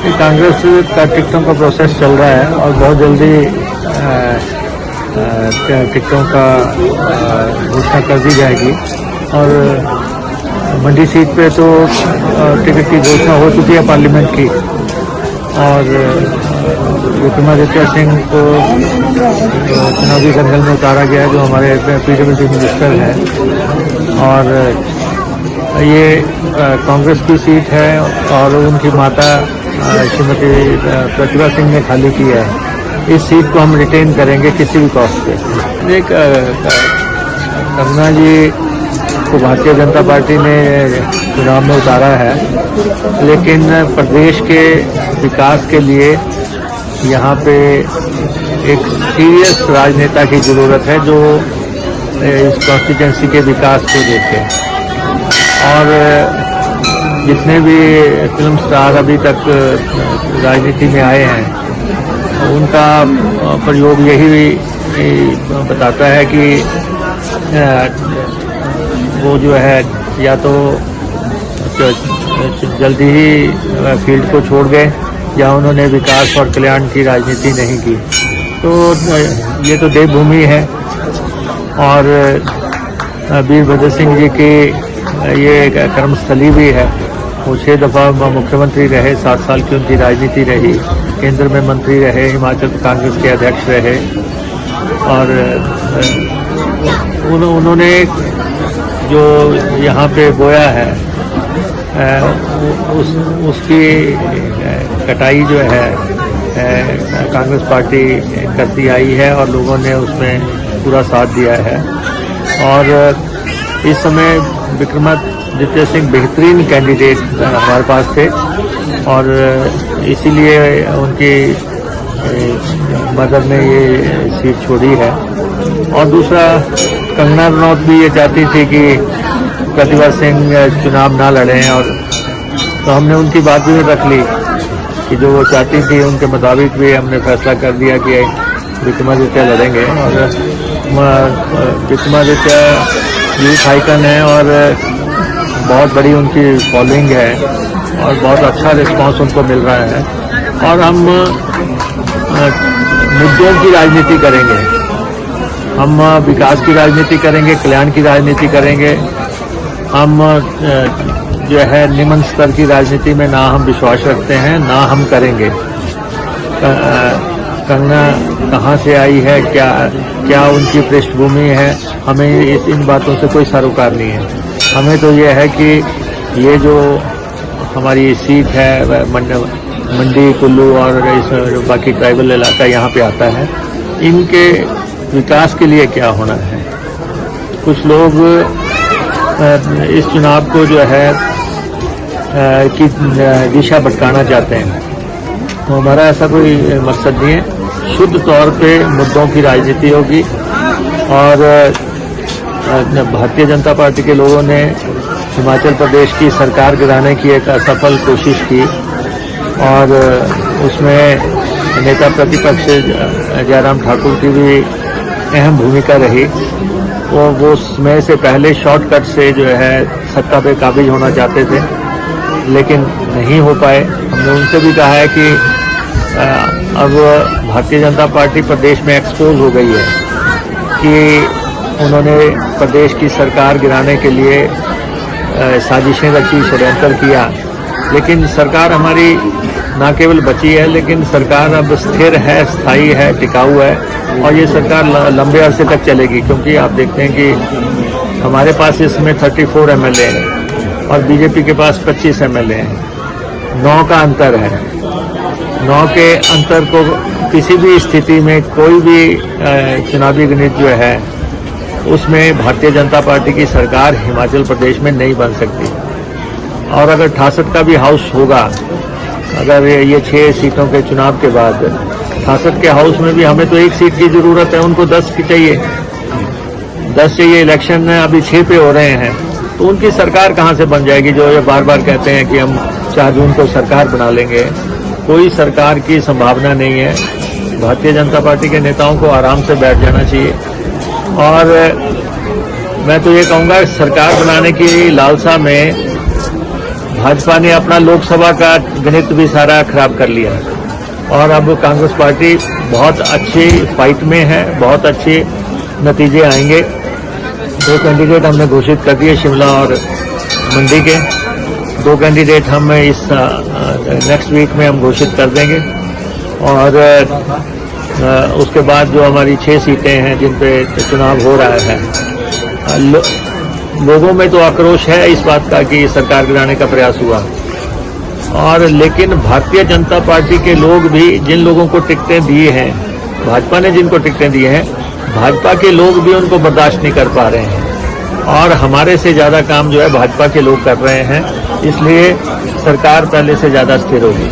कांग्रेस का टिकटों का प्रोसेस चल रहा है और बहुत जल्दी टिकटों का घोषणा कर दी जाएगी। और मंडी सीट पे तो टिकट की घोषणा हो चुकी है पार्लियामेंट की, और विक्रमादित्य सिंह को चुनावी दंगल में उतारा गया है, जो हमारे पीडब्ल्यूडी मिनिस्टर हैं। और ये कांग्रेस की सीट है और उनकी माता श्रीमती प्रतिभा सिंह ने खाली की है। इस सीट को हम रिटेन करेंगे किसी भी कॉस्ट पे। एक कंगना जी को भारतीय जनता पार्टी ने चुनाव में उतारा है, लेकिन प्रदेश के विकास के लिए यहाँ पे एक सीरियस राजनेता की जरूरत है, जो इस कॉन्स्टिट्यूंसी के विकास को देखे। और जितने भी फिल्म स्टार अभी तक राजनीति में आए हैं, उनका प्रयोग यही बताता है कि वो जो है या तो जल्दी ही फील्ड को छोड़ गए, या उन्होंने विकास और कल्याण की राजनीति नहीं की। तो ये तो देवभूमि है, और वीरभद्र सिंह जी की ये कर्मस्थली भी है। वो 6 दफा मुख्यमंत्री रहे, 7 साल की उनकी राजनीति रही, केंद्र में मंत्री रहे, हिमाचल कांग्रेस के अध्यक्ष रहे। और उन्होंने जो यहाँ पे बोया है उसकी कटाई जो है कांग्रेस पार्टी करती आई है, और लोगों ने उसमें पूरा साथ दिया है। और इस समय विक्रमादित्य सिंह बेहतरीन कैंडिडेट हमारे पास थे, और इसीलिए उनकी मदद ने ये सीट छोड़ी है। और दूसरा, कंगना रनौत भी ये चाहती थी कि प्रतिभा सिंह चुनाव ना लड़ें, और तो हमने उनकी बात भी रख ली कि जो वो चाहती थी उनके मुताबिक भी हमने फैसला कर दिया कि विक्रमादित्य लड़ेंगे। और विक्रमादित्य यूथ आइकन है और बहुत बड़ी उनकी फॉलोइंग है, और बहुत अच्छा रिस्पांस उनको मिल रहा है। और हम मुद्दों की राजनीति करेंगे, हम विकास की राजनीति करेंगे, कल्याण की राजनीति करेंगे। हम जो है निम्न स्तर की राजनीति में ना हम विश्वास रखते हैं, ना हम करेंगे। कंगना कहाँ से आई है, क्या उनकी पृष्ठभूमि है, हमें इन बातों से कोई सरोकार नहीं है। हमें तो ये है कि ये जो हमारी सीट है मंडी, कुल्लू और इस बाकी ट्राइबल इलाका यहाँ पे आता है, इनके विकास के लिए क्या होना है। कुछ लोग इस चुनाव को जो है की दिशा भटकाना चाहते हैं, तो हमारा ऐसा कोई मकसद नहीं है। शुद्ध तौर पे मुद्दों की राजनीति होगी, और भारतीय जनता पार्टी के लोगों ने हिमाचल प्रदेश की सरकार गिराने की एक असफल कोशिश की, और उसमें नेता प्रतिपक्ष जयराम ठाकुर की भी अहम भूमिका रही। वो समय से पहले शॉर्टकट से जो है सत्ता पे काबिज होना चाहते थे, लेकिन नहीं हो पाए। हमने उनसे भी कहा है कि अब भारतीय जनता पार्टी प्रदेश में एक्सपोज हो गई है कि उन्होंने प्रदेश की सरकार गिराने के लिए साजिशें रखी, षड्यंत्र किया। लेकिन सरकार हमारी न केवल बची है, लेकिन सरकार अब स्थिर है, स्थायी है, टिकाऊ है, और ये सरकार लंबे अरसे तक चलेगी। क्योंकि आप देखते हैं कि हमारे पास इसमें 34 एमएलए हैं और बीजेपी के पास 25 एमएलए हैं। 9 का अंतर है। 9 के अंतर को किसी भी स्थिति में कोई भी चुनावी गणित जो है उसमें भारतीय जनता पार्टी की सरकार हिमाचल प्रदेश में नहीं बन सकती। और अगर 68 का भी हाउस होगा, अगर ये 6 सीटों के चुनाव के बाद 68 के हाउस में भी हमें तो 1 सीट की जरूरत है, उनको 10 की चाहिए, 10 चाहिए। इलेक्शन अभी 6 पे हो रहे हैं, तो उनकी सरकार कहाँ से बन जाएगी। जो ये बार बार कहते हैं कि हम 4 जून को सरकार बना लेंगे, कोई सरकार की संभावना नहीं है। भारतीय जनता पार्टी के नेताओं को आराम से बैठ जाना चाहिए। और मैं तो ये कहूँगा, सरकार बनाने की लालसा में भाजपा ने अपना लोकसभा का गणित भी सारा खराब कर लिया और अब कांग्रेस पार्टी बहुत अच्छी फाइट में है, बहुत अच्छे नतीजे आएंगे। 2 कैंडिडेट हमने घोषित कर दिए, शिमला और मंडी के 2 कैंडिडेट हम इस नेक्स्ट वीक में हम घोषित कर देंगे और उसके बाद जो हमारी 6 सीटें हैं जिन पे चुनाव हो रहा है, लोगों में तो आक्रोश है इस बात का कि सरकार गिराने का प्रयास हुआ और लेकिन भारतीय जनता पार्टी के लोग भी जिन लोगों को टिकटें दिए हैं, भाजपा ने जिनको टिकटें दिए हैं, भाजपा के लोग भी उनको बर्दाश्त नहीं कर पा रहे हैं और हमारे से ज्यादा काम जो है भाजपा के लोग कर रहे हैं, इसलिए सरकार पहले से ज्यादा स्थिर होगी।